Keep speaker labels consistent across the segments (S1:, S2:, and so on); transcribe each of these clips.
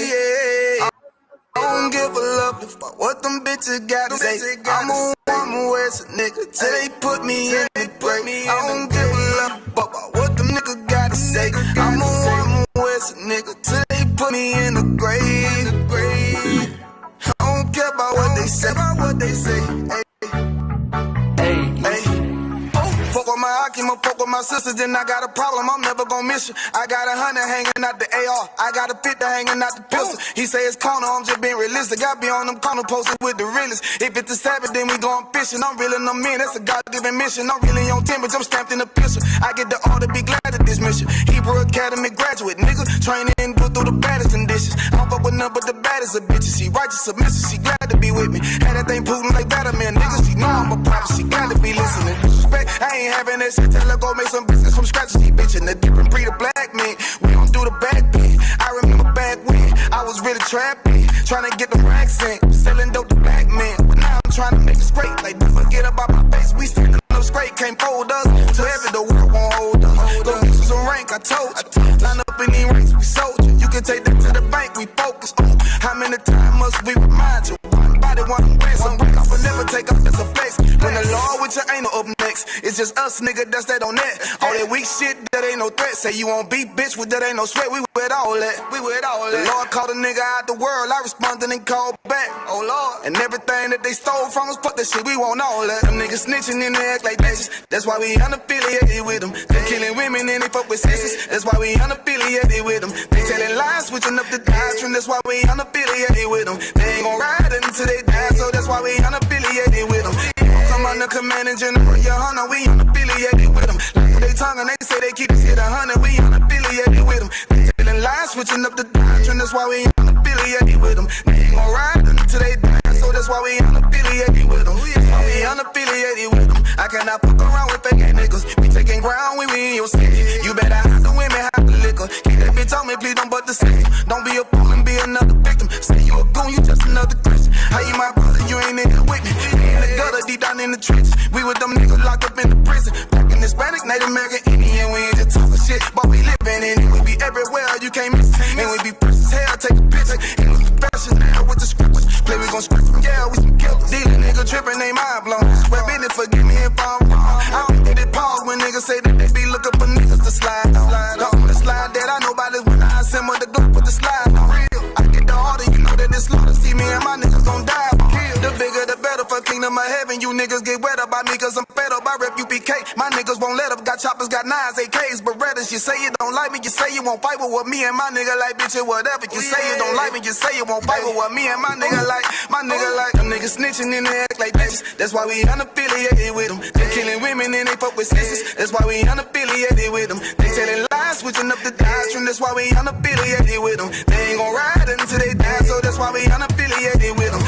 S1: yeah. I don't give a love about what them bitches gotta say. I'm a West nigga till they put me in the grave. I don't give a love about what them niggas gotta say. I'm a West nigga till they put me in the grave. I don't care about what they say. Hey. Fuck with my Akima, fuck with my sisters, then I got a problem, I'm never gonna miss you. I got 100 hanging out the AR, I got a 50 hanging out the pistol. He say it's corner, I'm just being realistic. I be on them corner posted with the realest. If it's the Sabbath, then we going fishing. I'm reeling them in, that's a God-given mission. I'm really on 10, but I'm stamped in the pistol. I get the order, be glad of this mission. Hebrew Academy graduate, nigga, training and go through the baddest conditions. I don't fuck with none but the baddest of bitches. She righteous, submissive, she glad to be with me. Had that thing Putin like Batman, nigga, she know I'm a prophet, she glad to be listening. Disrespect, I ain't having that shit, tell her go make some business from scratch. She bitchin' the different breed of black men. We don't do the back bend. I remember back when I was really trapping, trying to get the racks in, selling dope to black men. But now I'm trying to make it straight, like don't forget about my face. We standing up straight, can't fold us. So heavy the world won't hold us. Go get you some rank, I told you. Line up in these ranks, we soldier. You can take that to the bank, we focus. Ooh, how many times must we remind you? One body, one way, some break off and never take off as a flex. When the law with you ain't no up next, it's just us, nigga, that's that on that. All that weak shit, that ain't no threat. Say you won't beat, bitch, with that ain't no sweat. We with all that, The Lord called a nigga out the world, I responded and called back. Oh Lord, and everything that they stole from us, fuck that shit, we want all that. Them niggas snitching and they act like bitches. That's why we unaffiliated with them. They killing women and they fuck with sisters. That's why we unaffiliated with them. They telling lies, switching up the doctrine. That's why we unaffiliated with them. They ain't gon' ride until they die, so that's why we unaffiliated with them. Come on the command and general, your honor, we unaffiliated with them. Like they tongue and they say they keep us hit 100, we unaffiliated with them. They telling lies, switching up the doctrine. That's why we unaffiliated with them. They ain't gon' ride until they die, so that's why we unaffiliated with them. That's why we unaffiliated with them. I cannot fuck around with fake niggas. We taking ground when we in your city. You better hide the women, hide the liquor. Keep that bitch on me, please don't butt the system. Don't be a fool and be another victim. Say you a goon, you just another Christian. How you my brother, you ain't in here with me. We in the gutter, deep down in the trenches. We with them niggas locked up in the prison. Black and Hispanic, Native American, Indian. We ain't just talking shit, but we living in it. We be everywhere, you can't miss it. And we be fresh as hell, take a picture. And we professional with the scripts. Play, we gon' script from yeah, we some killers. These nigga tripping, they mind blown. Swear business, forgive me if I'm wrong. I don't get it pause when niggas say that they be looking for niggas to slide on. On the slide that I know about this when I assemble the group with the slide on. Real, I get the order, you know that it's slaughter. See me and my niggas gon' die. The bigger the better for kingdom of heaven. You niggas get wet up by me cause I'm fed up. I rep UPK. My niggas won't let up. Got choppers, got nines, AKs, Berettas. You say you don't like me, you say you won't fight with what me and my nigga like, bitch, or whatever. You say you don't like me, you say you won't fight with what me and my nigga like. My nigga like them niggas snitching and they act like bitches. That's why we unaffiliated with them. They killing women and they fuck with sisters. That's why we unaffiliated with them. They telling lies, switching up the doctrine. That's why we unaffiliated with them. They ain't gon' ride until they die, so that's why we unaffiliated with them.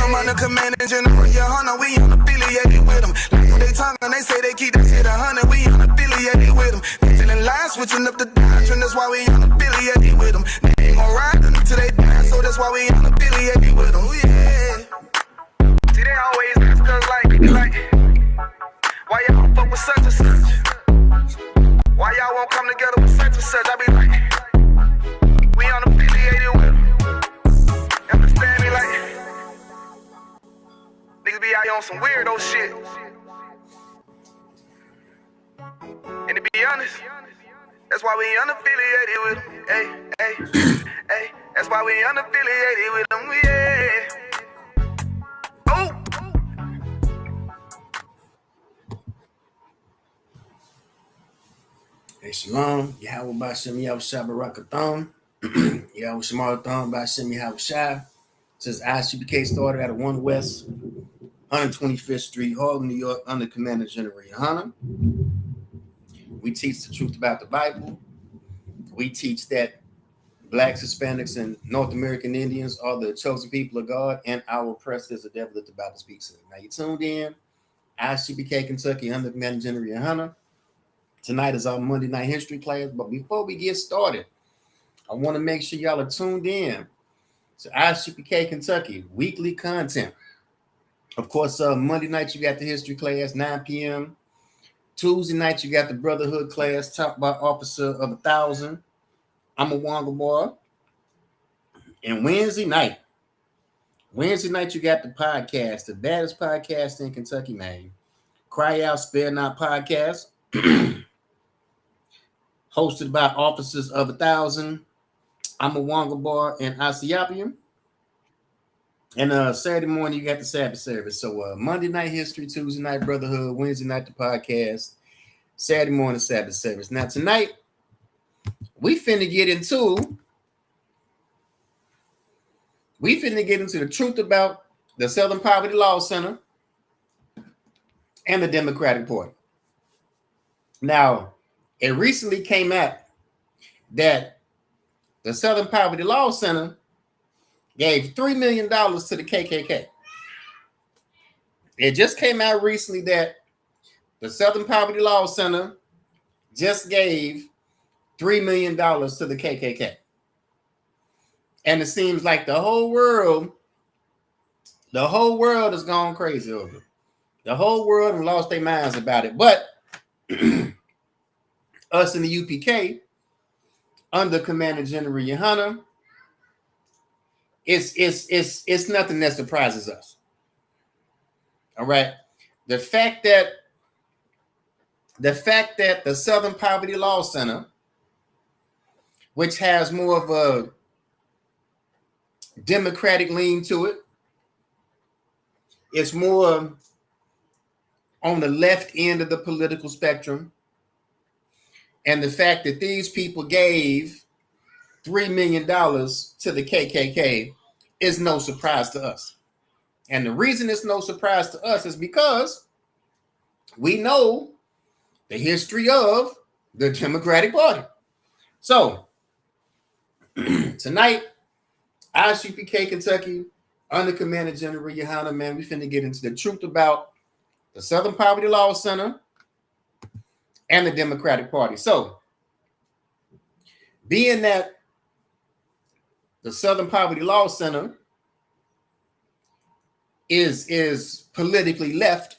S1: Come on the command and general, your honor, we unaffiliated with them. Like they tongue and they say they keep that shit 100, we unaffiliated with them. They telling lies, switching up the doctrine. That's why we unaffiliated with them. They ain't gon' ride until they die, so that's why we unaffiliated with them. Yeah. See, they always ask us like, why y'all fuck with such and such? Why y'all won't come together with such and such? I be like, we unaffiliated with them. Understand me? Like, niggas be out here on some weirdo shit. And to be honest, that's why we unaffiliated with them. Hey, that's why we unaffiliated with them. Yeah. Oh.
S2: Hey, Shalom. Yahweh Bashem Yahweh Shai Barakathon. Yahweh Shemarathon Bashem Yahweh Shai. Since ISUPK started at 1 West 125th Street, Harlem, New York, under Commander General Yohana. We teach the truth about the Bible. We teach that Blacks, Hispanics, and North American Indians are the chosen people of God, and our oppressor is the devil that the Bible speaks of. Now, you tuned in, ISUPK, Kentucky, under Commander General Yohana. Tonight is our Monday night history class, but before we get started, I want to make sure y'all are tuned in to ISUPK, Kentucky, weekly content. Of course, Monday night you got the history class, 9 p.m. Tuesday night you got the brotherhood class, taught by Officer of 1,000. I'm a Wanga boy. And Wednesday night, you got the podcast, the baddest podcast in Kentucky, man. Cry Out, Spare Not podcast, hosted by Officers of 1,000. I'm a Wonga Bar and ISUPK. And Saturday morning, you got the Sabbath Service. So Monday night history, Tuesday night brotherhood, Wednesday night the podcast, Saturday morning Sabbath Service. Now tonight, we finna get into the truth about the Southern Poverty Law Center and the Democratic Party. Now, it recently came out that the Southern Poverty Law Center gave $3 million to the KKK. It just came out recently that the Southern Poverty Law Center just gave $3 million to the KKK. And it seems like the whole world has gone crazy over it. The whole world has lost their minds about it. But us in the UPK, under Commander General Yohana, it's nothing that surprises us. All right. The fact that the Southern Poverty Law Center, which has more of a Democratic lean to it, it's more on the left end of the political spectrum, and the fact that these people gave $3 million to the KKK is no surprise to us. And the reason it's no surprise to us is because we know the history of the Democratic Party. So tonight, ISUPK Kentucky, under Commander General Yohana, man, we finna get into the truth about the Southern Poverty Law Center and the Democratic Party. So, being that the Southern Poverty Law Center is politically left,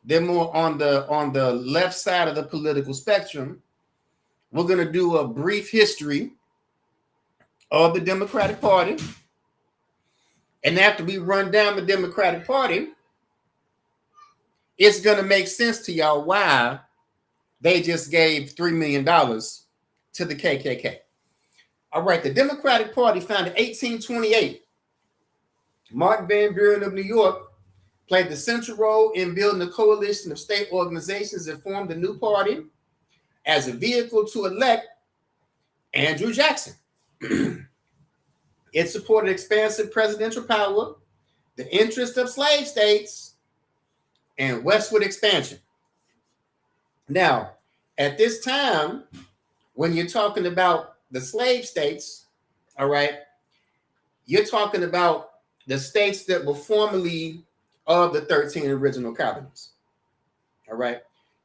S2: they're more on the left side of the political spectrum. We're going to do a brief history of the Democratic Party. And after we run down the Democratic Party, it's going to make sense to y'all why they just gave $3 million to the KKK. All right, the Democratic Party founded in 1828. Mark Van Buren of New York played the central role in building a coalition of state organizations that formed a new party as a vehicle to elect Andrew Jackson. It supported expansive presidential power, the interest of slave states, and westward expansion. Now, at this time, when you're talking about the slave states, all right, you're talking about the states that were formerly of the 13 original colonies. All right.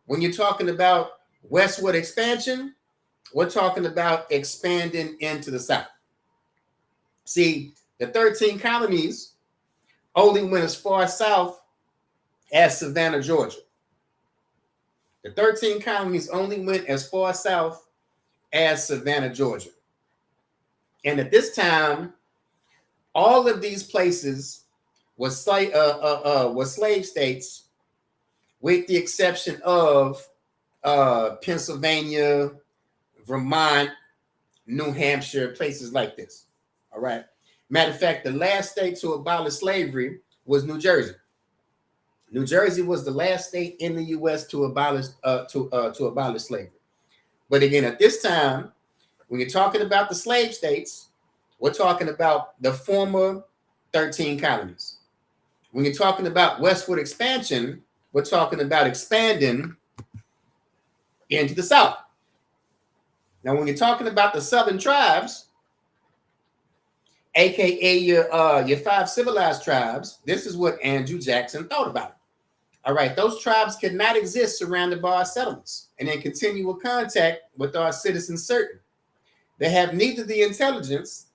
S2: When you're talking about westward expansion, we're talking about expanding into the South. See, the 13 colonies only went as far south as Savannah, Georgia. The 13 colonies only went as far south as Savannah, Georgia. And at this time, all of these places were slave states, with the exception of Pennsylvania, Vermont, New Hampshire, places like this. All right. Matter of fact, the last state to abolish slavery was New Jersey. New Jersey was the last state in the U.S. to abolish slavery. But again, at this time, when you're talking about the slave states, we're talking about the former 13 colonies. When you're talking about westward expansion, we're talking about expanding into the South. Now, when you're talking about the Southern tribes, aka your 5 civilized tribes, this is what Andrew Jackson thought about. All right, those tribes could not exist surrounded by our settlements and in continual contact with our citizens certain. They have neither the intelligence,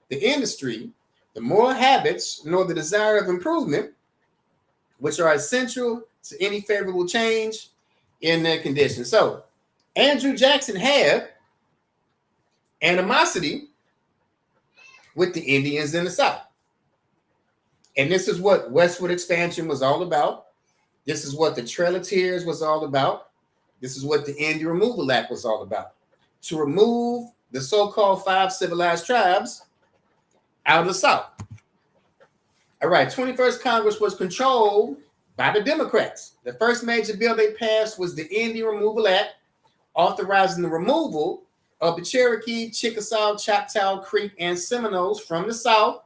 S2: the industry, the moral habits, nor the desire of improvement, which are essential to any favorable change in their condition. So Andrew Jackson had animosity with the Indians in the South. And this is what westward expansion was all about. This is what the Trail of Tears was all about. This is what the Indian Removal Act was all about. To remove the so-called 5 civilized tribes out of the South. All right, 21st Congress was controlled by the Democrats. The first major bill they passed was the Indian Removal Act, authorizing the removal of the Cherokee, Chickasaw, Choctaw, Creek, and Seminoles from the South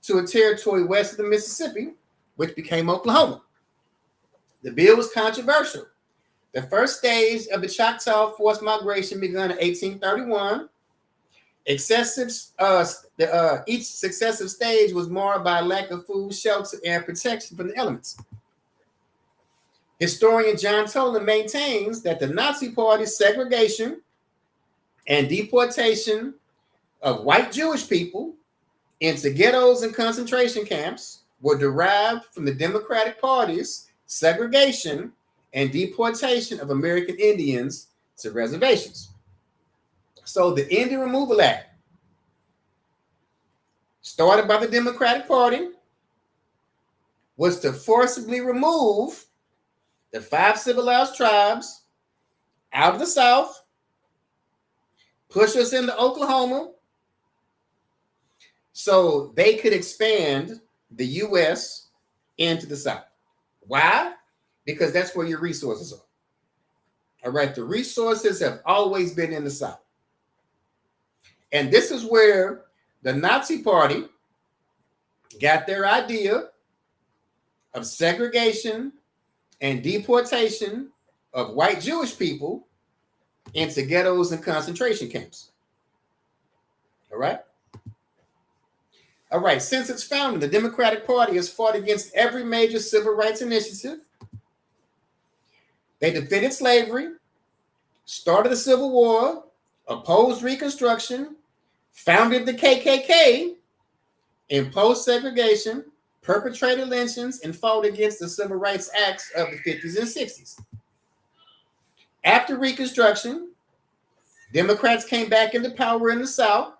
S2: to a territory west of the Mississippi, which became Oklahoma. The bill was controversial. The first stage of the Choctaw forced migration began in 1831. Each successive stage was marred by a lack of food, shelter, and protection from the elements. Historian John Toland maintains that the Nazi Party's segregation and deportation of white Jewish people into ghettos and concentration camps were derived from the Democratic Party's segregation and deportation of American Indians to reservations. So the Indian Removal Act, started by the Democratic Party, was to forcibly remove the 5 civilized tribes out of the South, push us into Oklahoma, so they could expand the U.S. into the South. Why? Because that's where your resources are. All right, the resources have always been in the South. And this is where the Nazi Party got their idea of segregation and deportation of white Jewish people into ghettos and concentration camps. All right? All right, since its founding, the Democratic Party has fought against every major civil rights initiative. They defended slavery, started the Civil War, opposed Reconstruction, founded the KKK, imposed segregation, perpetrated lynchings, and fought against the Civil Rights Acts of the 50s and 60s. After Reconstruction, Democrats came back into power in the South.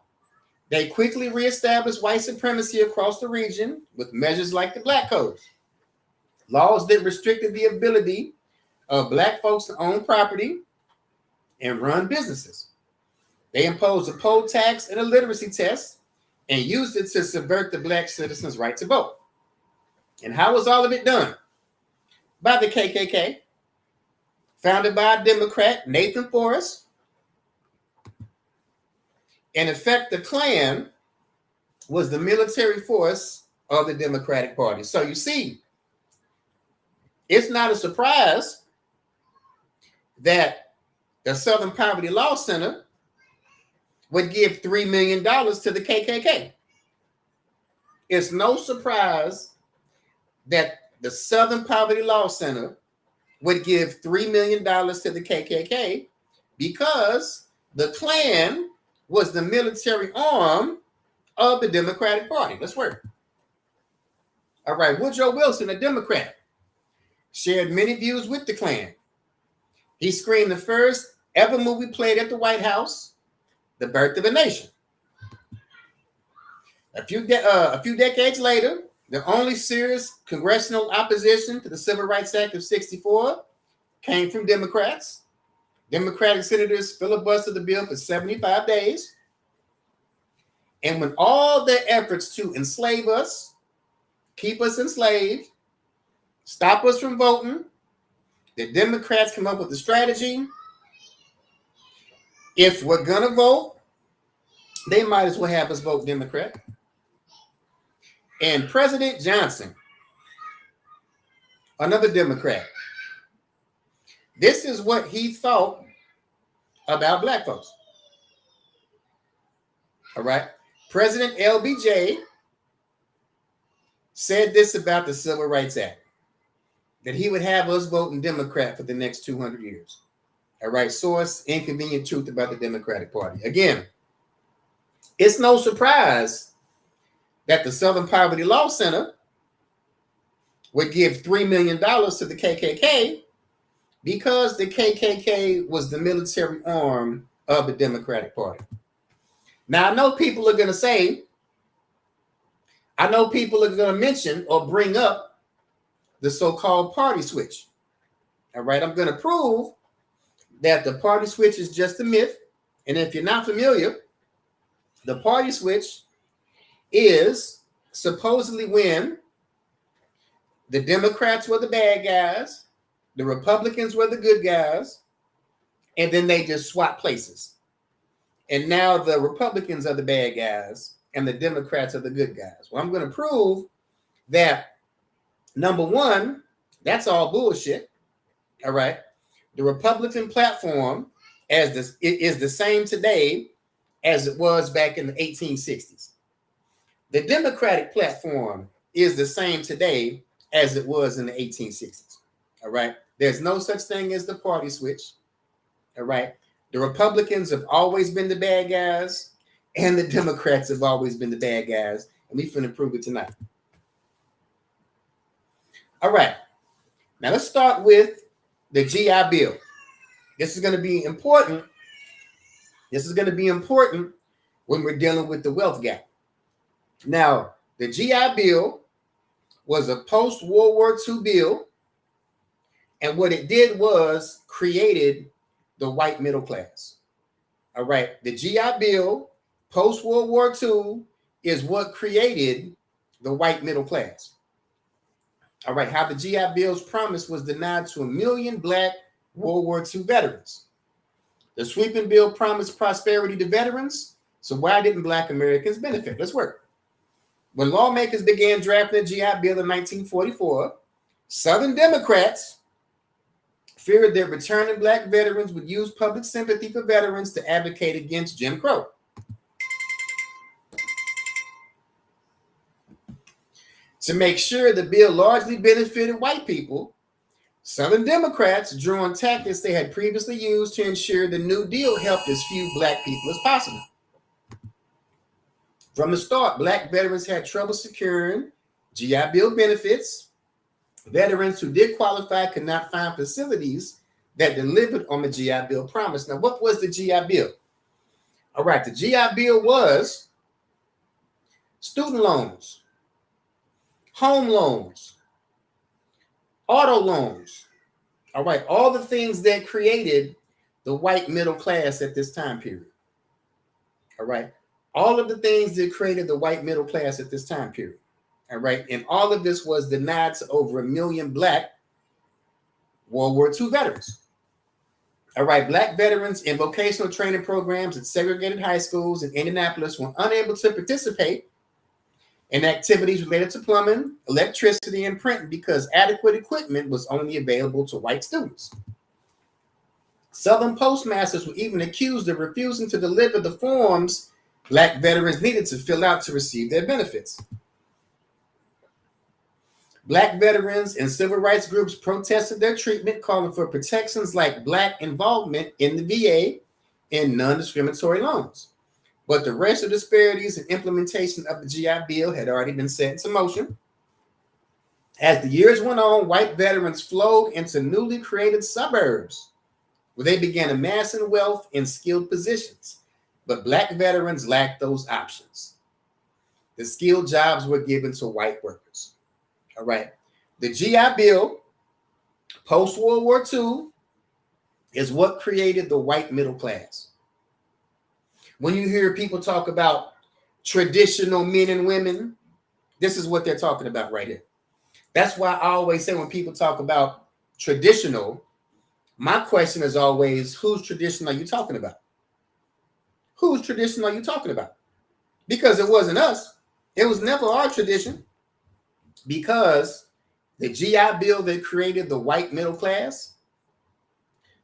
S2: They quickly reestablished white supremacy across the region with measures like the Black Codes, laws that restricted the ability of Black folks to own property and run businesses. They imposed a poll tax and a literacy test and used it to subvert the Black citizens' right to vote. And how was all of it done? By the KKK, founded by a Democrat, Nathan Forrest. In effect, the Klan was the military force of the Democratic Party. So you see, it's not a surprise that the Southern Poverty Law Center would give $3 million to the KKK. It's no surprise that the Southern Poverty Law Center would give $3 million to the KKK because the Klan was the military arm of the Democratic Party. Let's work. All right, Woodrow Wilson, a Democrat, shared many views with the Klan. He screened the first ever movie played at the White House, The Birth of a Nation. A few decades later, the only serious congressional opposition to the Civil Rights Act of 1964 came from Democrats. Democratic senators filibustered the bill for 75 days. And when all their efforts to enslave us, keep us enslaved, stop us from voting, the Democrats come up with a strategy. If we're going to vote, they might as well have us vote Democrat. And President Johnson, another Democrat, this is what he thought about Black folks. All right. President LBJ said this about the Civil Rights Act, that he would have us voting Democrat for the next 200 years. All right. Source, Inconvenient Truth About the Democratic Party. Again, it's no surprise that the Southern Poverty Law Center would give $3 million to the KKK because the KKK was the military arm of the Democratic Party. Now, I know people are going to say I know people are going to mention or bring up the so-called party switch. All right, I'm going to prove that the party switch is just a myth. And if you're not familiar, the party switch is supposedly when the Democrats were the bad guys, the Republicans were the good guys, and then they just swap places. And now the Republicans are the bad guys and the Democrats are the good guys. Well, I'm going to prove that, number one, that's all bullshit. All right. The Republican platform is the same today as it was back in the 1860s. The Democratic platform is the same today as it was in the 1860s. All right. There's no such thing as the party switch. All right. The Republicans have always been the bad guys, and the Democrats have always been the bad guys. And we're finna prove it tonight. All right. Now let's start with the GI Bill. This is going to be important. This is going to be important when we're dealing with the wealth gap. Now, the GI Bill was a post-World War II bill, and what it did was created the white middle class. All right, the GI Bill, post-World War II, is what created the white middle class. All right, how the GI Bill's promise was denied to 1 million Black World War II veterans. The sweeping bill promised prosperity to veterans, so why didn't Black Americans benefit? Let's work. When lawmakers began drafting the GI Bill in 1944, Southern Democrats feared that returning Black veterans would use public sympathy for veterans to advocate against Jim Crow. To make sure the bill largely benefited white people, Southern Democrats drew on tactics they had previously used to ensure the New Deal helped as few Black people as possible. From the start, Black veterans had trouble securing GI Bill benefits. Veterans who did qualify could not find facilities that delivered on the GI Bill promise. Now, what was the GI Bill? All right, the GI Bill was student loans, home loans, auto loans. All right, all the things that created the white middle class at this time period. All right, all of the things that created the white middle class at this time period. All right, and all of this was denied to over 1 million Black World War II veterans. All right, Black veterans in vocational training programs at segregated high schools in Indianapolis were unable to participate in activities related to plumbing, electricity, and printing because adequate equipment was only available to white students. Southern postmasters were even accused of refusing to deliver the forms Black veterans needed to fill out to receive their benefits. Black veterans and civil rights groups protested their treatment, calling for protections like Black involvement in the VA and non-discriminatory loans. But the racial disparities and implementation of the GI Bill had already been set into motion. As the years went on, white veterans flowed into newly created suburbs where they began amassing wealth in skilled positions. But Black veterans lacked those options. The skilled jobs were given to white workers. All right. The GI Bill, post-World War II, is what created the white middle class. When you hear people talk about traditional men and women, this is what they're talking about right here. That's why I always say when people talk about traditional, my question is always, whose tradition are you talking about? Whose tradition are you talking about? Because it wasn't us. It was never our tradition. Because the GI Bill that created the white middle class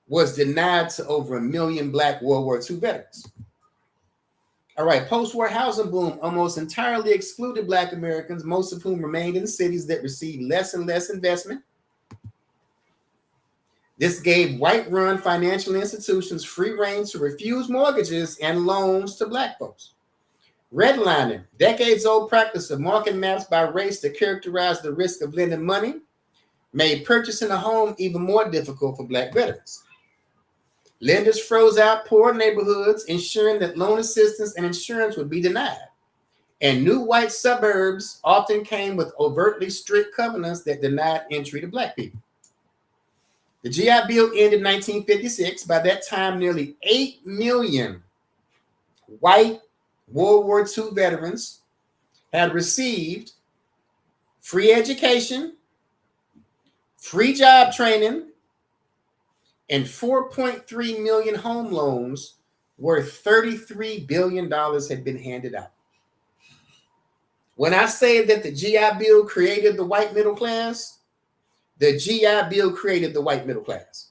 S2: was denied to over 1 million Black World War II veterans. All right, post-war housing boom almost entirely excluded Black Americans, most of whom remained in cities that received less and less investment. This gave white-run financial institutions free rein to refuse mortgages and loans to Black folks. Redlining, decades-old practice of marking maps by race to characterize the risk of lending money, made purchasing a home even more difficult for Black veterans. Lenders froze out poor neighborhoods, ensuring that loan assistance and insurance would be denied. And new white suburbs often came with overtly strict covenants that denied entry to black people. The GI Bill ended in 1956. By that time, nearly 8 million white World War II veterans had received free education, free job training, and 4.3 million home loans worth $33 billion had been handed out. When I say that the GI Bill created the white middle class, the GI Bill created the white middle class.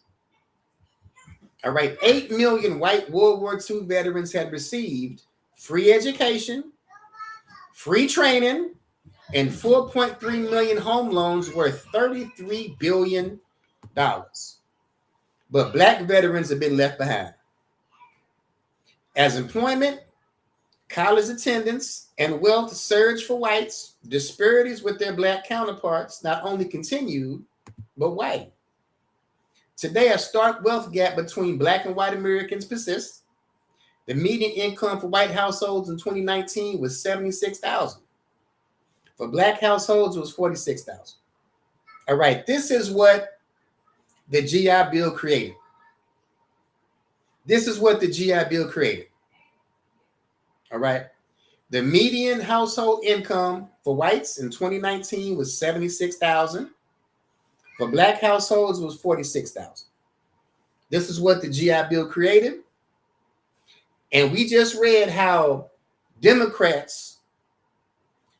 S2: All right, 8 million white World War II veterans had received free education, free training, and 4.3 million home loans worth $33 billion. But black veterans have been left behind. As employment, college attendance, and wealth surged for whites, disparities with their black counterparts not only continued, but widened. Today, a stark wealth gap between black and white Americans persists. The median income for white households in 2019 was $76,000. For black households, it was $46,000. All right, this is what the GI Bill created. This is what the GI Bill created. All right. The median household income for whites in 2019 was $76,000. For black households, it was $46,000. This is what the GI Bill created. And we just read how Democrats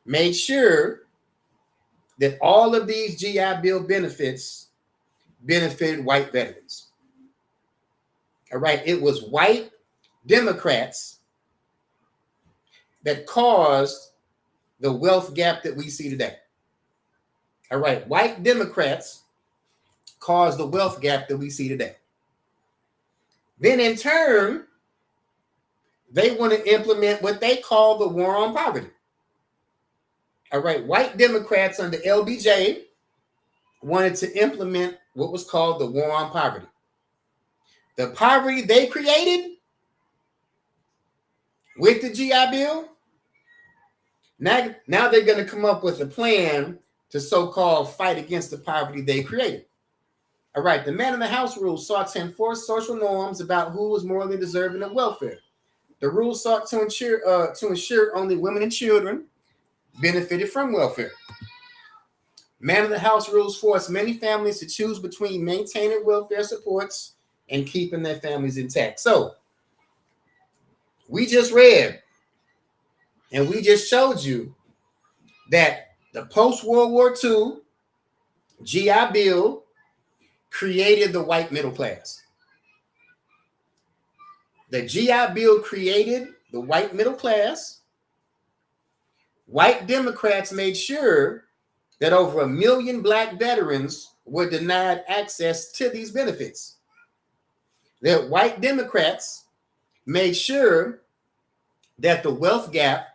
S2: made sure that all of these GI Bill benefits benefited white veterans. All right. It was white Democrats that caused the wealth gap that we see today. All right, white Democrats caused the wealth gap that we see today. Then in turn, they want to implement what they call the war on poverty. All right, white Democrats under LBJ wanted to implement what was called the war on poverty. The poverty they created with the GI Bill, now they're going to come up with a plan to so-called fight against the poverty they created. All right, the man in the house rule sought to enforce social norms about who was morally deserving of welfare. The rule sought to ensure only women and children benefited from welfare. Man in the house rules forced many families to choose between maintaining welfare supports and keeping their families intact. So, we just read and we just showed you that the post-World War II GI Bill created the white middle class. The GI Bill created the white middle class. White Democrats made sure that over 1 million black veterans were denied access to these benefits. That white Democrats made sure that the wealth gap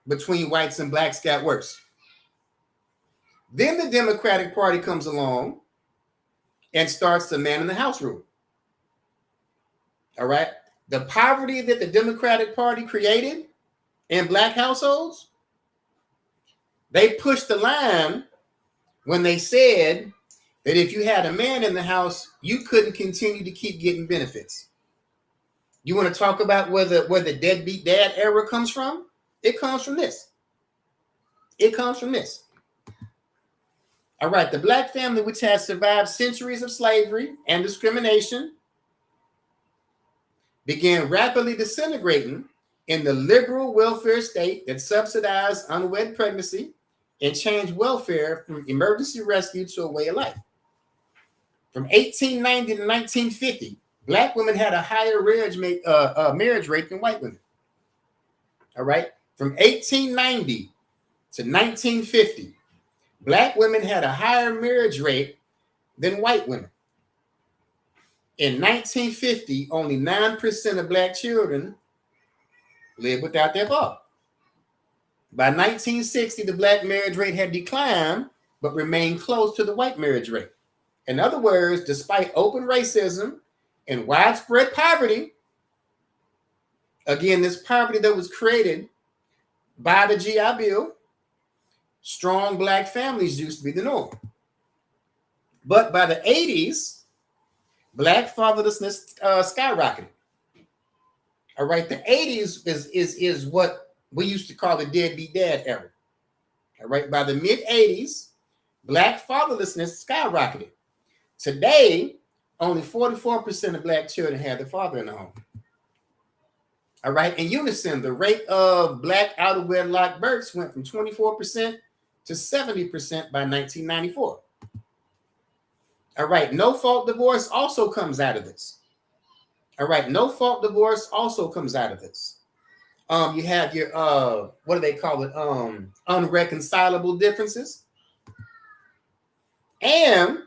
S2: between whites and blacks got worse. Then the Democratic Party comes along and starts the man in the house rule. All right. The poverty that the Democratic Party created in black households, they pushed the line when they said that if you had a man in the house, you couldn't continue to keep getting benefits. You want to talk about where the deadbeat dad era comes from? It comes from this. It comes from this. All right, the black family, which has survived centuries of slavery and discrimination, began rapidly disintegrating in the liberal welfare state that subsidized unwed pregnancy and changed welfare from emergency rescue to a way of life. From 1890 to 1950, black women had a higher marriage rate than white women. All right. From 1890 to 1950, black women had a higher marriage rate than white women. In 1950, only 9% of black children lived without their father. By 1960, the black marriage rate had declined, but remained close to the white marriage rate. In other words, despite open racism and widespread poverty, again, this poverty that was created by the GI Bill, strong black families used to be the norm. But by the 80s, black fatherlessness skyrocketed. All right, the 80s is what we used to call the deadbeat dad era. All right, by the mid 80s, black fatherlessness skyrocketed. Today, only 44% of black children have their father in the home. All right, in unison, the rate of black out of wedlock births went from 24% to 70% by 1994. All right, no fault divorce also comes out of this. All right, no fault divorce also comes out of this. You have your what do they call it? Unreconcilable differences. And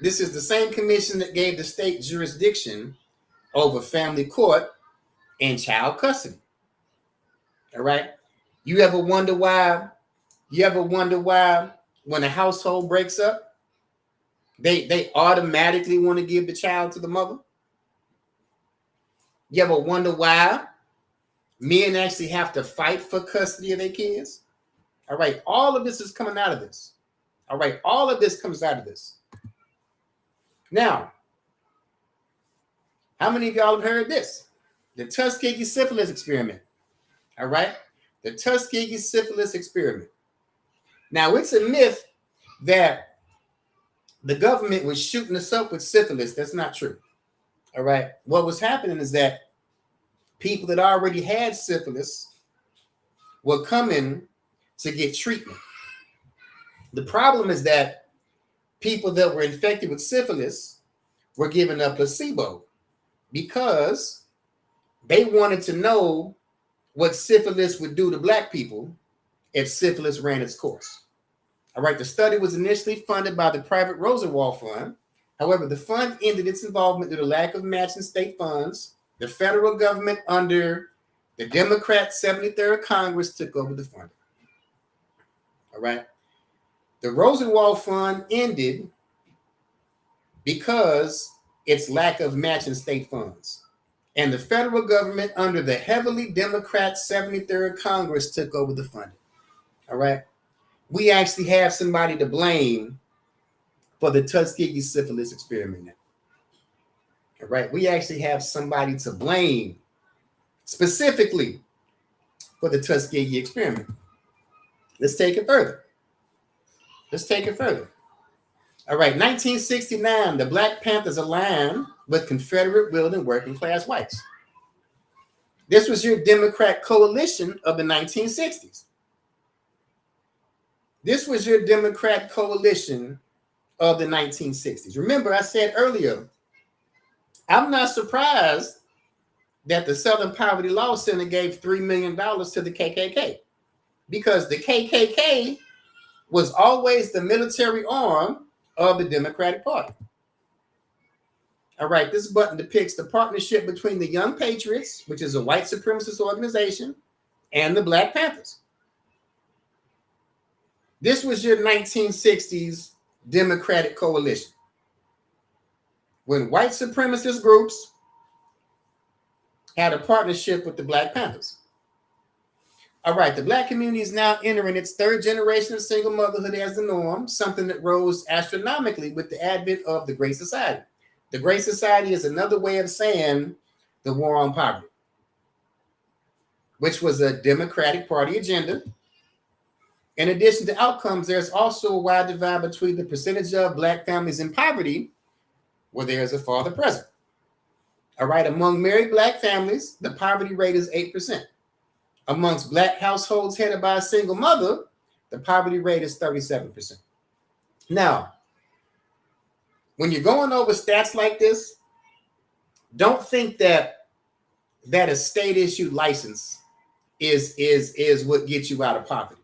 S2: this is the same commission that gave the state jurisdiction over family court and child custody. All right. You ever wonder why when a household breaks up, they automatically want to give the child to the mother? You ever wonder why men actually have to fight for custody of their kids? All right. All of this is coming out of this. All right. All of this comes out of this. Now, how many of y'all have heard this? The Tuskegee syphilis experiment. All right. The Tuskegee syphilis experiment. Now, it's a myth that the government was shooting us up with syphilis. That's not true. All right. What was happening is that people that already had syphilis were coming to get treatment. The problem is that people that were infected with syphilis were given a placebo because they wanted to know what syphilis would do to black people if syphilis ran its course. All right, the study was initially funded by the private Rosenwald Fund. However, the fund ended its involvement due to lack of matching state funds. The federal government under the Democrat 73rd Congress took over the funding. All right. The Rosenwald Fund ended because its lack of matching state funds. And the federal government under the heavily Democrat 73rd Congress took over the funding. All right. We actually have somebody to blame for the Tuskegee syphilis experiment now. All right. We actually have somebody to blame specifically for the Tuskegee experiment. Let's take it further. All right, 1969, the Black Panthers aligned with Confederate-wielding working-class whites. This was your Democrat coalition of the 1960s. Remember, I said earlier, I'm not surprised that the Southern Poverty Law Center gave $3 million to the KKK, because the KKK was always the military arm of the Democratic Party. All right, this button depicts the partnership between the Young Patriots, which is a white supremacist organization, and the Black Panthers. This was your 1960s Democratic coalition, when white supremacist groups had a partnership with the Black Panthers. All right, the Black community is now entering its third generation of single motherhood as the norm, something that rose astronomically with the advent of the Great Society. The Great Society is another way of saying the war on poverty, which was a Democratic Party agenda. In addition to outcomes, there's also a wide divide between the percentage of Black families in poverty where there's a father present. All right, among married Black families, the poverty rate is 8%. Amongst Black households headed by a single mother, the poverty rate is 37%. Now, when you're going over stats like this, don't think that a state-issued license is what gets you out of poverty.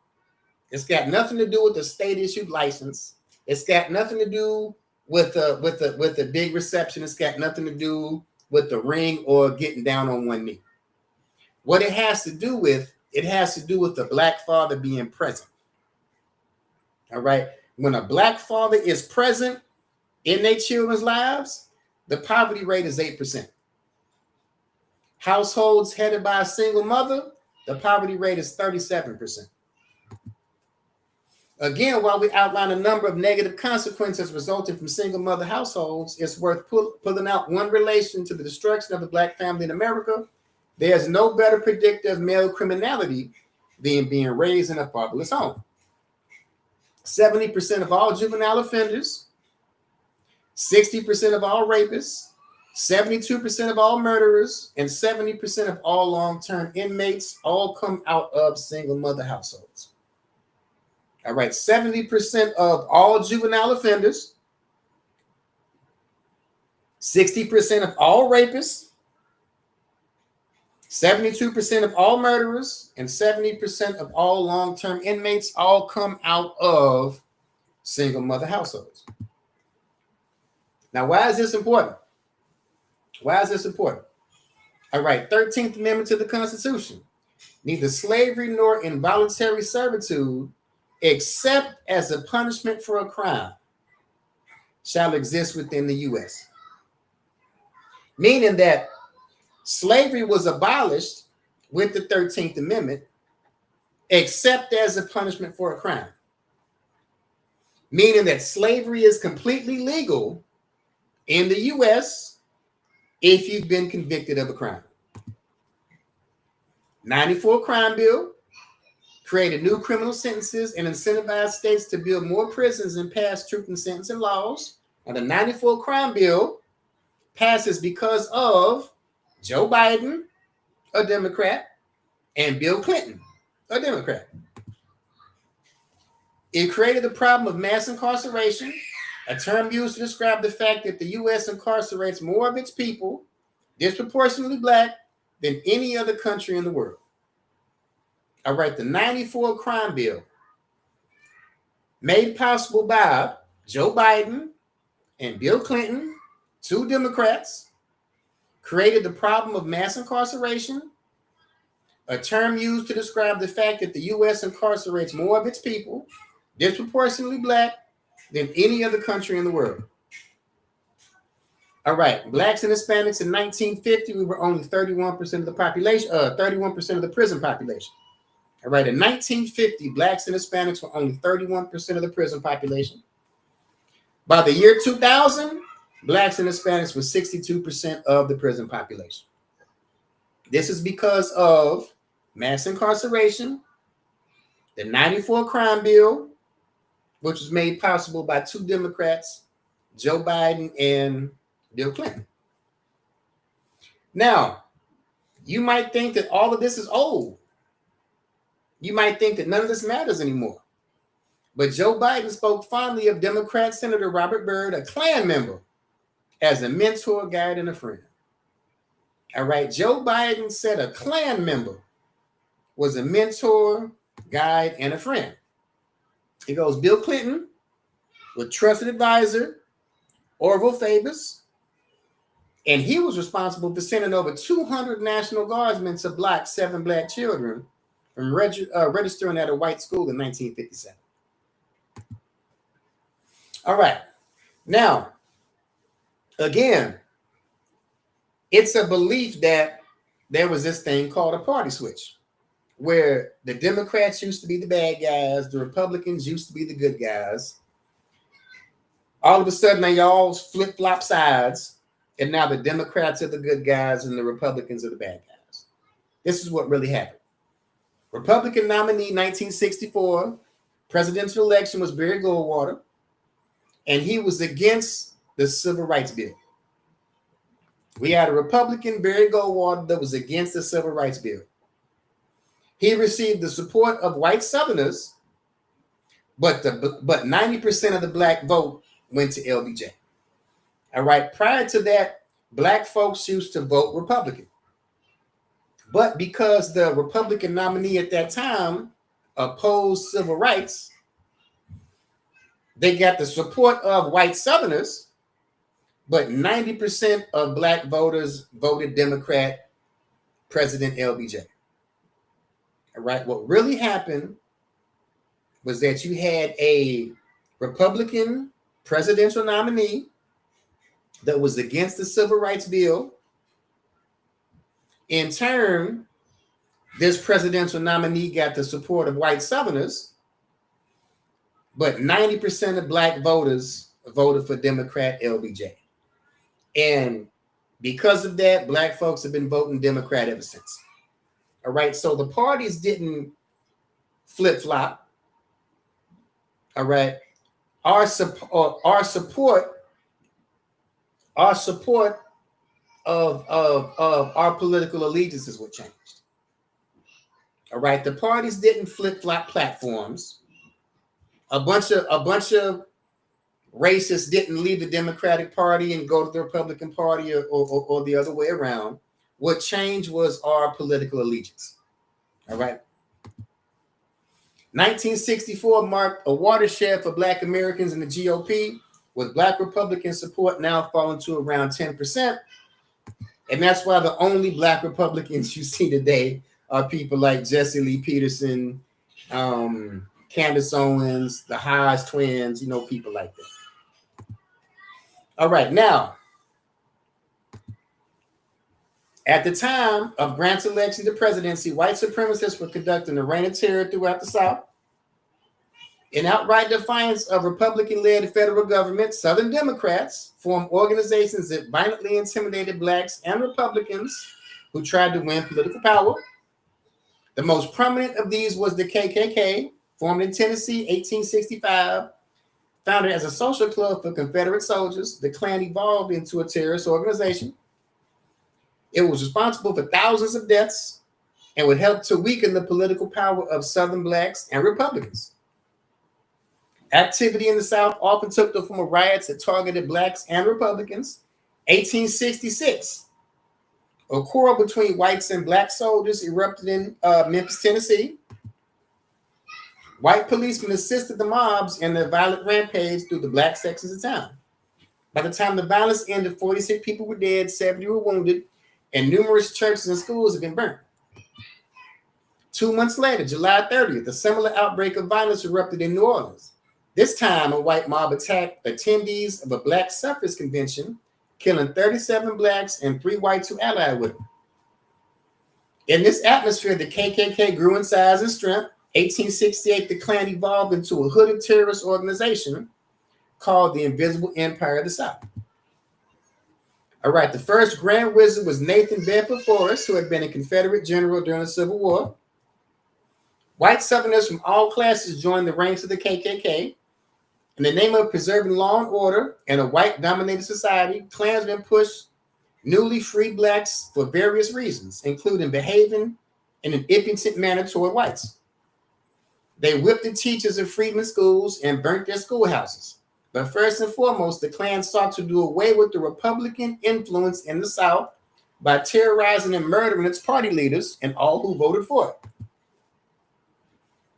S2: It's got nothing to do with the state-issued license. It's got nothing to do with a big reception. It's got nothing to do with the ring or getting down on one knee. What it has to do with the Black father being present. All right. When a Black father is present in their children's lives, the poverty rate is 8%. Households headed by a single mother, The poverty rate is 37%. Again, while we outline a number of negative consequences resulting from single mother households, it's worth pulling out one relation to the destruction of the Black family in America. There's no better predictor of male criminality than being raised in a fatherless home. 70% of all juvenile offenders, 60% of all rapists, 72% of all murderers, and 70% of all long-term inmates all come out of single mother households. All right, 70% of all juvenile offenders, 60% of all rapists, 72% of all murderers, and 70% of all long-term inmates all come out of single mother households. Now, why is this important? Why is this important? All right, 13th Amendment to the Constitution. Neither slavery nor involuntary servitude, except as a punishment for a crime, shall exist within the U.S. Meaning that slavery was abolished with the 13th Amendment, except as a punishment for a crime. Meaning that slavery is completely legal in the U.S. if you've been convicted of a crime. 94 Crime Bill created new criminal sentences and incentivized states to build more prisons and pass truth in sentencing laws. And the 94 Crime Bill passes because of Joe Biden, a Democrat, and Bill Clinton, a Democrat. It created the problem of mass incarceration, a term used to describe the fact that the U.S. incarcerates more of its people, disproportionately Black, than any other country in the world. All right, the 94 Crime Bill, made possible by Joe Biden and Bill Clinton, two Democrats, created the problem of mass incarceration, a term used to describe the fact that the U.S. incarcerates more of its people, disproportionately Black, than any other country in the world. All right, Blacks and Hispanics in 1950, we were only 31% of the population, 31% of the prison population. All right, in 1950, Blacks and Hispanics were only 31% of the prison population. By the year 2000, Blacks and Hispanics were 62% of the prison population. This is because of mass incarceration, the 94 Crime Bill, which was made possible by two Democrats, Joe Biden and Bill Clinton. Now, you might think that all of this is old. You might think that none of this matters anymore. But Joe Biden spoke fondly of Democrat Senator Robert Byrd, a Klan member, as a mentor, guide, and a friend. All right, Joe Biden said a Klan member was a mentor, guide, and a friend. He goes, Bill Clinton, with trusted advisor, Orville Faber, and he was responsible for sending over 200 National Guardsmen to block 7 Black children from registering at a white school in 1957. All right. Now, again, it's a belief that there was this thing called a party switch, where the Democrats used to be the bad guys, the Republicans used to be the good guys. All of a sudden, they all flip-flop sides, and now the Democrats are the good guys and the Republicans are the bad guys. This is what really happened. Republican nominee 1964 presidential election was Barry Goldwater, and he was against the Civil Rights Bill. We had a Republican, Barry Goldwater, that was against the Civil Rights Bill. He received the support of white Southerners, but 90% of the Black vote went to LBJ. All right, prior to that, Black folks used to vote Republican. But because the Republican nominee at that time opposed civil rights, they got the support of white Southerners, but 90% of Black voters voted Democrat, President LBJ. All right, what really happened was that you had a Republican presidential nominee that was against the Civil Rights Bill. In turn, this presidential nominee got the support of white Southerners, but 90% of black voters voted for Democrat LBJ. And because of that, black folks have been voting Democrat ever since. All right, so the parties didn't flip-flop. All right, our support of our political allegiance is what changed. All right, the parties didn't flip-flop platforms. A bunch of racists didn't leave the Democratic Party and go to the Republican Party or the other way around. What changed was our political allegiance. All right. 1964 marked a watershed for Black Americans in the GOP, with Black Republican support now falling to around 10%. And that's why the only Black Republicans you see today are people like Jesse Lee Peterson, Candace Owens, the Hodge twins, people like that. All right, now, at the time of Grant's election to presidency, white supremacists were conducting a reign of terror throughout the South. In outright defiance of Republican-led federal government, Southern Democrats formed organizations that violently intimidated Blacks and Republicans who tried to win political power. The most prominent of these was the KKK, formed in Tennessee, 1865. Founded as a social club for Confederate soldiers, the Klan evolved into a terrorist organization. It was responsible for thousands of deaths and would help to weaken the political power of Southern Blacks and Republicans. Activity in the South often took the form of riots that targeted Blacks and Republicans. 1866, a quarrel between whites and Black soldiers erupted in Memphis, Tennessee. White policemen assisted the mobs in their violent rampage through the Black sections of town. By the time the violence ended, 46 people were dead, 70 were wounded, and numerous churches and schools had been burnt. 2 months later, July 30th, a similar outbreak of violence erupted in New Orleans. This time, a white mob attacked attendees of a Black suffrage convention, killing 37 Blacks and 3 whites who allied with them. In this atmosphere, the KKK grew in size and strength. 1868, the Klan evolved into a hooded terrorist organization called the Invisible Empire of the South. All right, the first Grand Wizard was Nathan Bedford Forrest, who had been a Confederate general during the Civil War. White Southerners from all classes joined the ranks of the KKK. In the name of preserving law and order in a white-dominated society, Klansmen pushed newly freed Blacks for various reasons, including behaving in an impudent manner toward whites. They whipped the teachers of freedmen schools and burnt their schoolhouses. But first and foremost, the Klan sought to do away with the Republican influence in the South by terrorizing and murdering its party leaders and all who voted for it.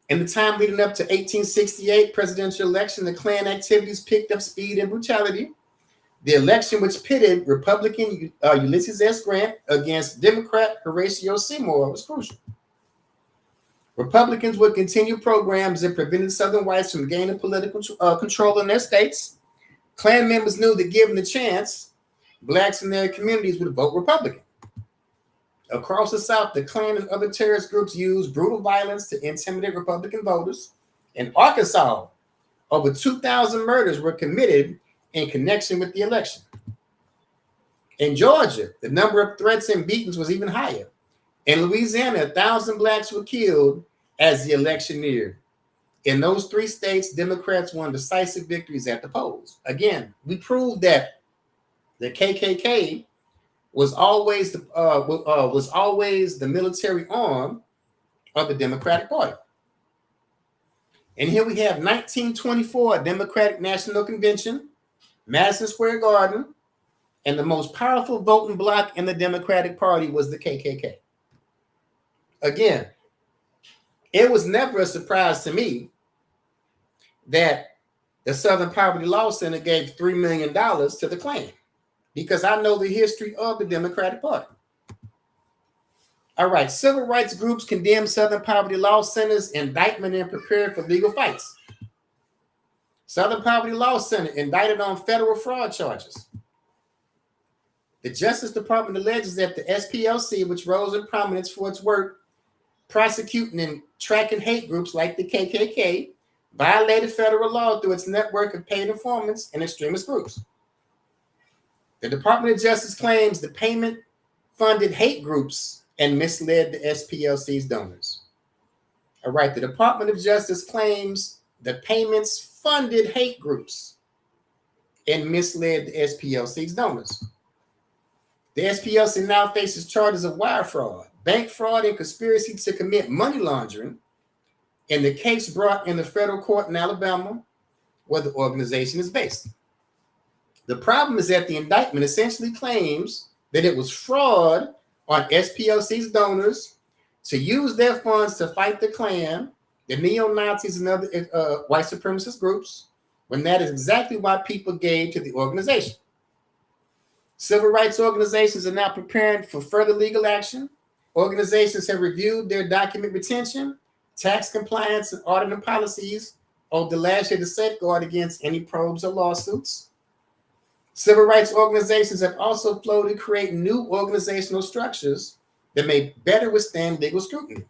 S2: In the time leading up to 1868 presidential election, the Klan activities picked up speed and brutality. The election, which pitted Republican Ulysses S. Grant against Democrat Horatio Seymour, was crucial. Republicans would continue programs that prevented Southern whites from gaining political control in their states. Klan members knew that given the chance, Blacks in their communities would vote Republican. Across the South, the Klan and other terrorist groups used brutal violence to intimidate Republican voters. In Arkansas, over 2,000 murders were committed in connection with the election. In Georgia, the number of threats and beatings was even higher. In Louisiana, 1,000 Blacks were killed as the election neared. In those 3 states, Democrats won decisive victories at the polls. Again, we proved that the KKK was always the military arm of the Democratic Party. And here we have 1924 Democratic National Convention, Madison Square Garden, and the most powerful voting bloc in the Democratic Party was the KKK. Again, it was never a surprise to me that the Southern Poverty Law Center gave $3 million to the Klan, because I know the history of the Democratic Party. All right, civil rights groups condemned Southern Poverty Law Center's indictment and prepared for legal fights. Southern Poverty Law Center indicted on federal fraud charges. The Justice Department alleges that the SPLC, which rose in prominence for its work prosecuting and tracking hate groups like the KKK, violated federal law through its network of paid informants and extremist groups. The Department of Justice claims the payment funded hate groups and misled the SPLC's donors. All right, the Department of Justice claims the payments funded hate groups and misled the SPLC's donors. The SPLC now faces charges of wire fraud, bank fraud, and conspiracy to commit money laundering in the case brought in the federal court in Alabama, where the organization is based. The problem is that the indictment essentially claims that it was fraud on SPLC's donors to use their funds to fight the Klan, the neo-Nazis, and other white supremacist groups, when that is exactly what people gave to the organization. Civil rights organizations are now preparing for further legal action. Organizations have reviewed their document retention, tax compliance, and auditing policies over the last year to safeguard against any probes or lawsuits. Civil rights organizations have also floated create new organizational structures that may better withstand legal scrutiny.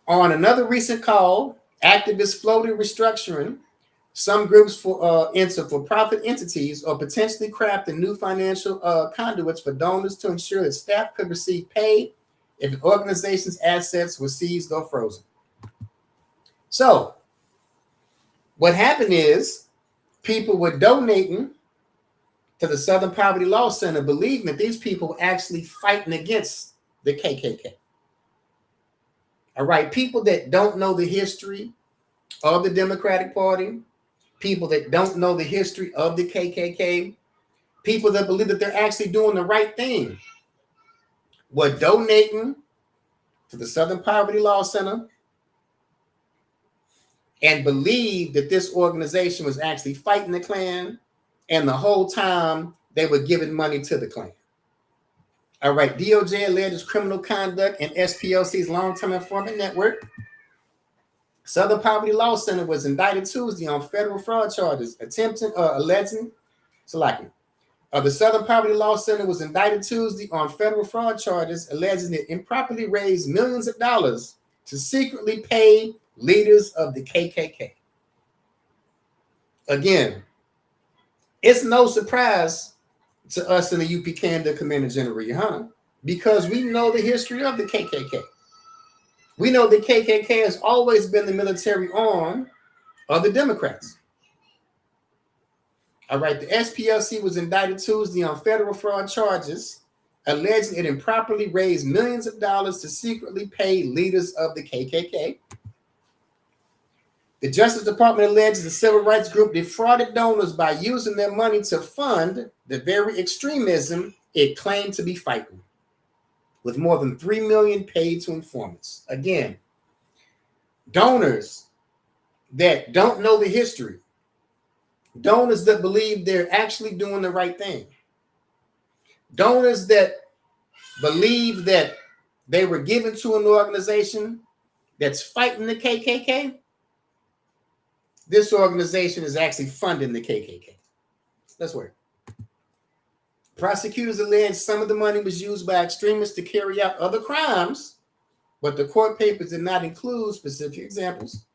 S2: On another recent call, activists floated restructuring some groups into for-profit entities or potentially crafting new financial conduits for donors to ensure that staff could receive pay if an organization's assets were seized or frozen. So, what happened is people were donating to the Southern Poverty Law Center, believing that these people were actually fighting against the KKK. All right, people that don't know the history of the Democratic Party, people that don't know the history of the KKK, people that believe that they're actually doing the right thing, were donating to the Southern Poverty Law Center and believed that this organization was actually fighting the Klan, and the whole time they were giving money to the Klan. All right, DOJ alleges criminal conduct in SPLC's long-term informant network. Southern Poverty Law Center was indicted Tuesday on federal fraud charges, alleging. The Southern Poverty Law Center was indicted Tuesday on federal fraud charges, alleging it improperly raised millions of dollars to secretly pay leaders of the KKK. Again, it's no surprise to us in the UPK and the Commander General Yohana, because we know the history of the KKK. We know the KKK has always been the military arm of the Democrats. All right, the SPLC was indicted Tuesday on federal fraud charges, alleging it improperly raised millions of dollars to secretly pay leaders of the KKK. The Justice Department alleges the civil rights group defrauded donors by using their money to fund the very extremism it claimed to be fighting, with more than $3 million paid to informants. Again, donors that don't know the history, donors that believe they're actually doing the right thing, donors that believe that they were given to an organization that's fighting the KKK. This organization is actually funding the KKK. Let's work. Prosecutors allege some of the money was used by extremists to carry out other crimes, but the court papers did not include specific examples.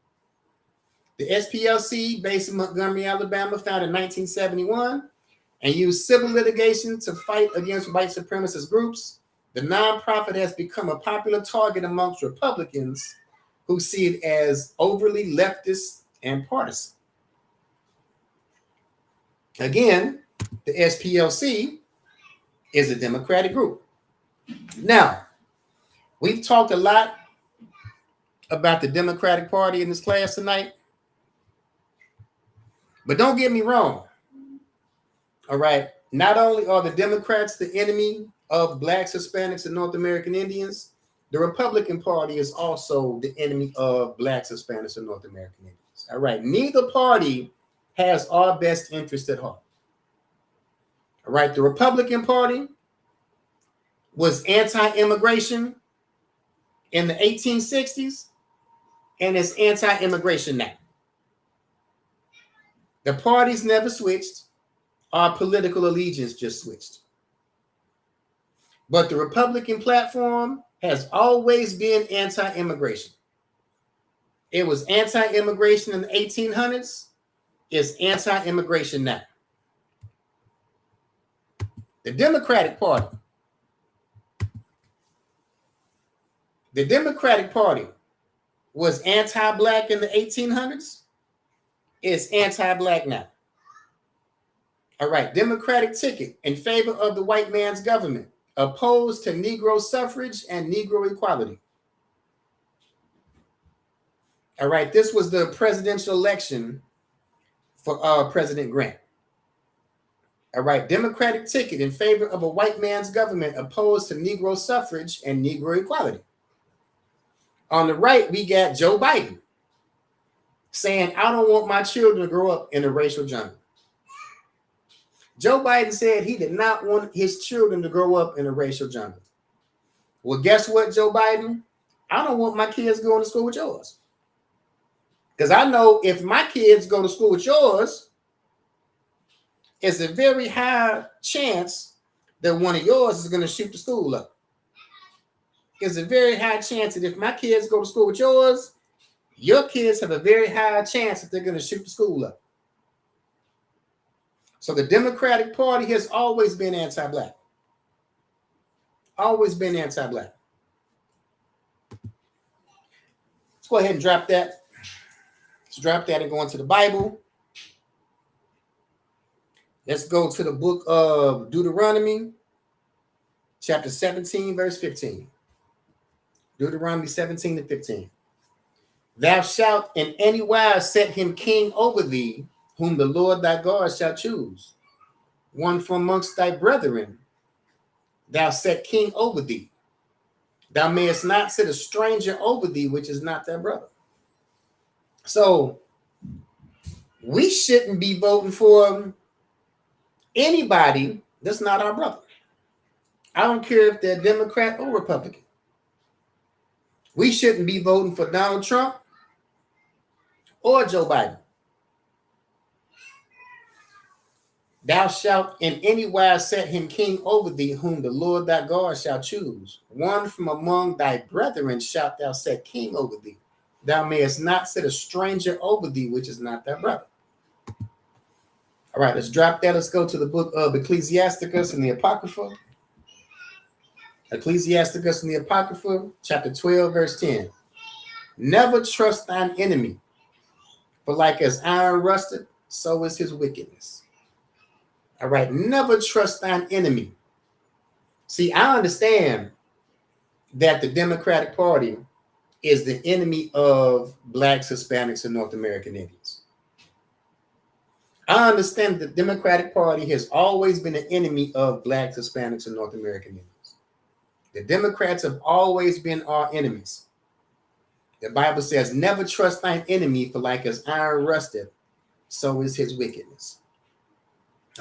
S2: The SPLC, based in Montgomery, Alabama, founded in 1971 and used civil litigation to fight against white supremacist groups. The nonprofit has become a popular target amongst Republicans who see it as overly leftist and partisan. Again, the SPLC is a Democratic group. Now, we've talked a lot about the Democratic Party in this class tonight, but don't get me wrong. All right, not only are the Democrats the enemy of Blacks, Hispanics, and North American Indians, the Republican Party is also the enemy of Blacks, Hispanics, and North American Indians. All right, neither party has our best interest at heart. All right, the Republican Party was anti-immigration in the 1860s, and it's anti-immigration now. The parties never switched. Our political allegiance just switched. But the Republican platform has always been anti-immigration. It was anti-immigration in the 1800s. It's anti-immigration now. The Democratic Party was anti-black in the 1800s. It's anti-black now. All right, Democratic ticket in favor of the white man's government, opposed to Negro suffrage and Negro equality. All right, this was the presidential election for President Grant. All right, Democratic ticket in favor of a white man's government, opposed to Negro suffrage and Negro equality. On the right, we got Joe Biden saying, I don't want my children to grow up in a racial jungle. Joe Biden said he did not want his children to grow up in a racial jungle. Well, guess what, Joe Biden? I don't want my kids going to school with yours. Because I know if my kids go to school with yours, it's a very high chance that one of yours is going to shoot the school up. There's a very high chance that if my kids go to school with yours, your kids have a very high chance that they're going to shoot the school up. So the Democratic Party has always been anti-black. Always been anti-black. Let's go ahead and drop that. Let's drop that and go into the Bible. Let's go to the book of Deuteronomy, chapter 17, verse 15. Deuteronomy 17 to 15. Thou shalt in any wise set him king over thee, whom the Lord thy God shall choose. One from amongst thy brethren, thou set king over thee. Thou mayest not set a stranger over thee, which is not thy brother. So we shouldn't be voting for anybody that's not our brother. I don't care if they're Democrat or Republican. We shouldn't be voting for Donald Trump or Joe Biden. Thou shalt in any wise set him king over thee, whom the Lord thy God shall choose. One from among thy brethren shalt thou set king over thee. Thou mayest not set a stranger over thee, which is not thy brother. All right, let's drop that. Let's go to the book of Ecclesiasticus and the Apocrypha. Ecclesiasticus and the Apocrypha, chapter 12, verse 10. Never trust thine enemy, for like as iron rusted, so is his wickedness. All right, never trust thine enemy. See, I understand that the Democratic Party is the enemy of Blacks, Hispanics, and North American Indians. I understand the Democratic Party has always been an enemy of Blacks, Hispanics, and North American Indians. The Democrats have always been our enemies. The Bible says, never trust thine enemy, for like as iron rusted, so is his wickedness.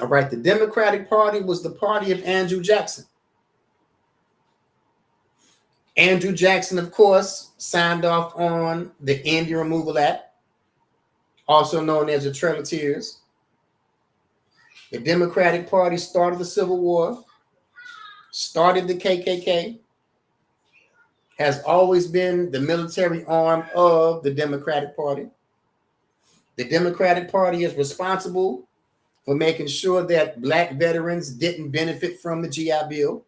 S2: All right, the Democratic Party was the party of Andrew Jackson. Andrew Jackson, of course, signed off on the Indian Removal Act, also known as the Trail of Tears. The Democratic Party started the Civil War, started the KKK, has always been the military arm of the Democratic Party. The Democratic Party is responsible for making sure that Black veterans didn't benefit from the GI Bill.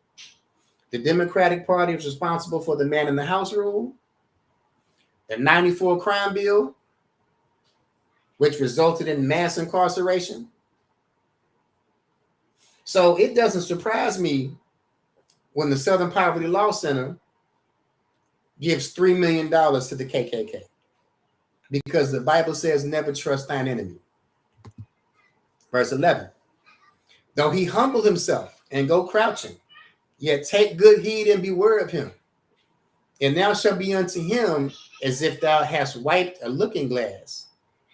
S2: The Democratic Party is responsible for the man in the house rule, the 94 crime bill, which resulted in mass incarceration. So it doesn't surprise me when the Southern Poverty Law Center gives $3 million to the KKK, because the Bible says never trust thine enemy. Verse 11, though he humble himself and go crouching, yet take good heed and beware of him. And thou shalt be unto him as if thou hast wiped a looking glass,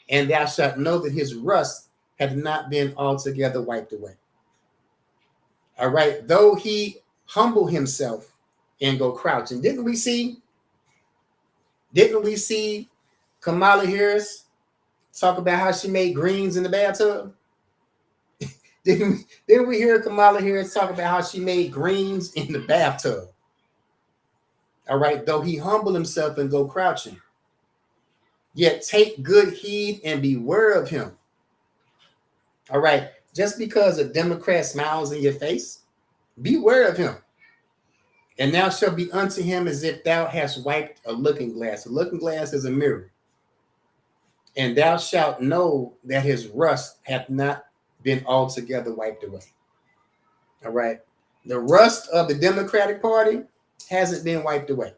S2: and thou shalt know that his rust hath not been altogether wiped away. All right, though he humble himself and go crouching. Didn't we see Kamala Harris talk about how she made greens in the bathtub? Didn't we hear Kamala Harris talk about how she made greens in the bathtub? All right, though he humble himself and go crouching, yet take good heed and beware of him. All right, just because a Democrat smiles in your face, beware of him. And thou shalt be unto him as if thou hast wiped a looking glass. A looking glass is a mirror. And thou shalt know that his rust hath not been altogether wiped away. All right. The rust of the Democratic Party hasn't been wiped away.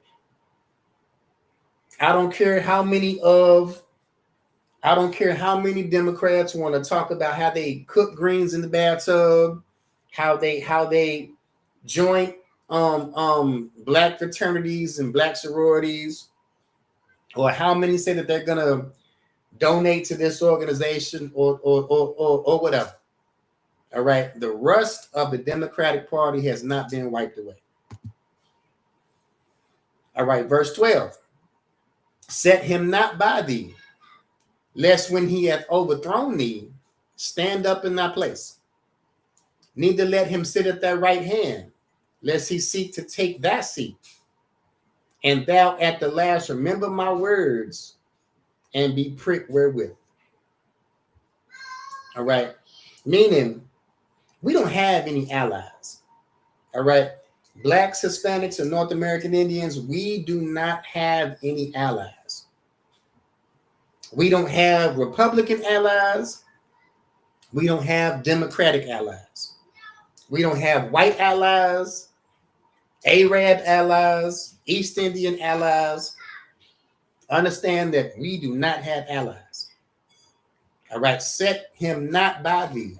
S2: I don't care how many Democrats want to talk about how they cook greens in the bathtub, how they join black fraternities and black sororities, or how many say that they're gonna donate to this organization or whatever. All right, the rust of the Democratic Party has not been wiped away. All right, verse 12. Set him not by thee, lest when he hath overthrown thee, stand up in thy place. Neither let him sit at thy right hand, lest he seek to take thy seat. And thou at the last remember my words and be pricked wherewith. All right, meaning we don't have any allies. All right, Blacks, Hispanics, and North American Indians, we do not have any allies. We don't have Republican allies. We don't have Democratic allies. We don't have white allies, Arab allies, East Indian allies. Understand that we do not have allies. All right, set him not by thee,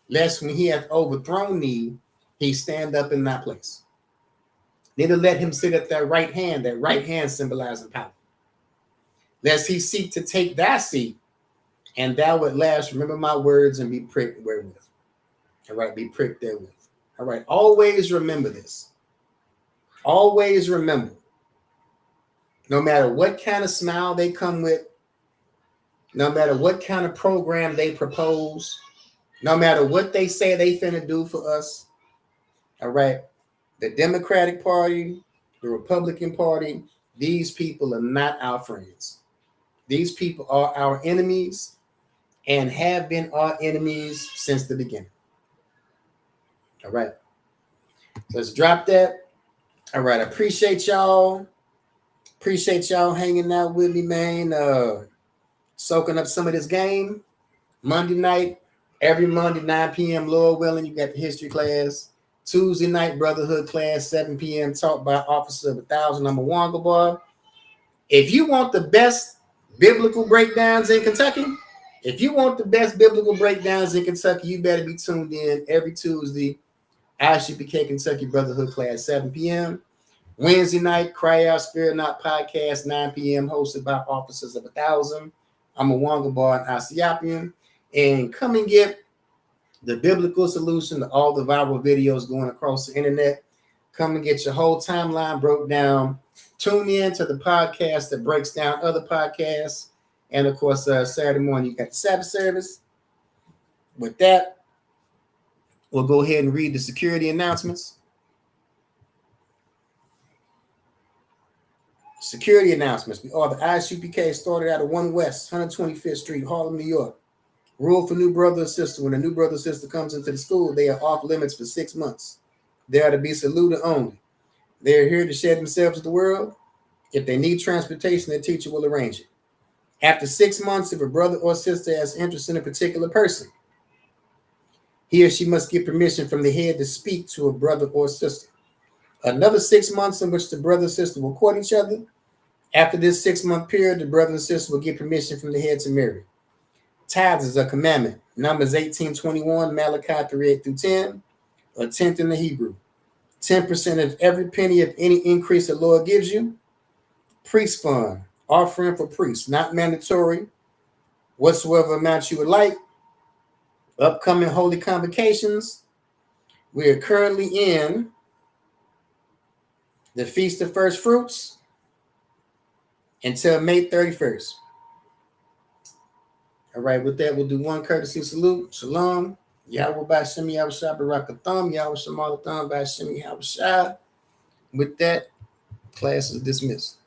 S2: lest when he hath overthrown thee, he stand up in thy place. Neither let him sit at thy right hand symbolizing power. Lest he seek to take thy seat, and thou at last remember my words and be pricked wherewith. All right, be pricked therewith. All right, always remember this. Always remember, no matter what kind of smile they come with, no matter what kind of program they propose, no matter what they say they finna do for us, all right, the Democratic Party, the Republican Party, these people are not our friends. These people are our enemies and have been our enemies since the beginning. All right, let's drop that. All right, I appreciate y'all. Appreciate y'all hanging out with me, man. Soaking up some of this game. Monday night, every Monday, 9 p.m., Lord willing, you got the history class. Tuesday night, Brotherhood class, 7 p.m., taught by Officer of 1,000. I'm a Wonga boy. If you want the best biblical breakdowns in Kentucky, you better be tuned in every Tuesday. ISUPK Kentucky Brotherhood class, 7 p.m. Wednesday night, Cry Out Spirit Not podcast, 9 p.m., hosted by Officers of 1,000. I'm a Wonga bar and Ethiopian. And come and get the biblical solution to all the viral videos going across the internet. Come and get your whole timeline broke down. Tune in to the podcast that breaks down other podcasts. And of course, Saturday morning, you got the Sabbath Service. With that, we'll go ahead and read the security announcements. Security announcements. We are the ISUPK, started out of 1 West, 125th Street, Harlem, New York. Rule for new brother or sister. When a new brother or sister comes into the school, they are off limits for 6 months. They are to be saluted only. They are here to share themselves with the world. If they need transportation, their teacher will arrange it. After 6 months, if a brother or sister has interest in a particular person, he or she must get permission from the head to speak to a brother or sister. Another 6 months in which the brother and sister will court each other. After this 6-month period, the brother and sister will get permission from the head to marry. Tithes is a commandment. Numbers 18:21, Malachi 3:8-10, a tenth in the Hebrew. 10% of every penny of any increase the Lord gives you. Priest fund, offering for priests, not mandatory. Whatsoever amount you would like. Upcoming holy convocations. We are currently in the Feast of First Fruits until May 31st. All right, with that, we'll do one courtesy salute. Shalom. Yahweh B'Shem Yahushua Barakatham. Yahweh Shemalatham B'Shem Yahushua. With that, Class is dismissed.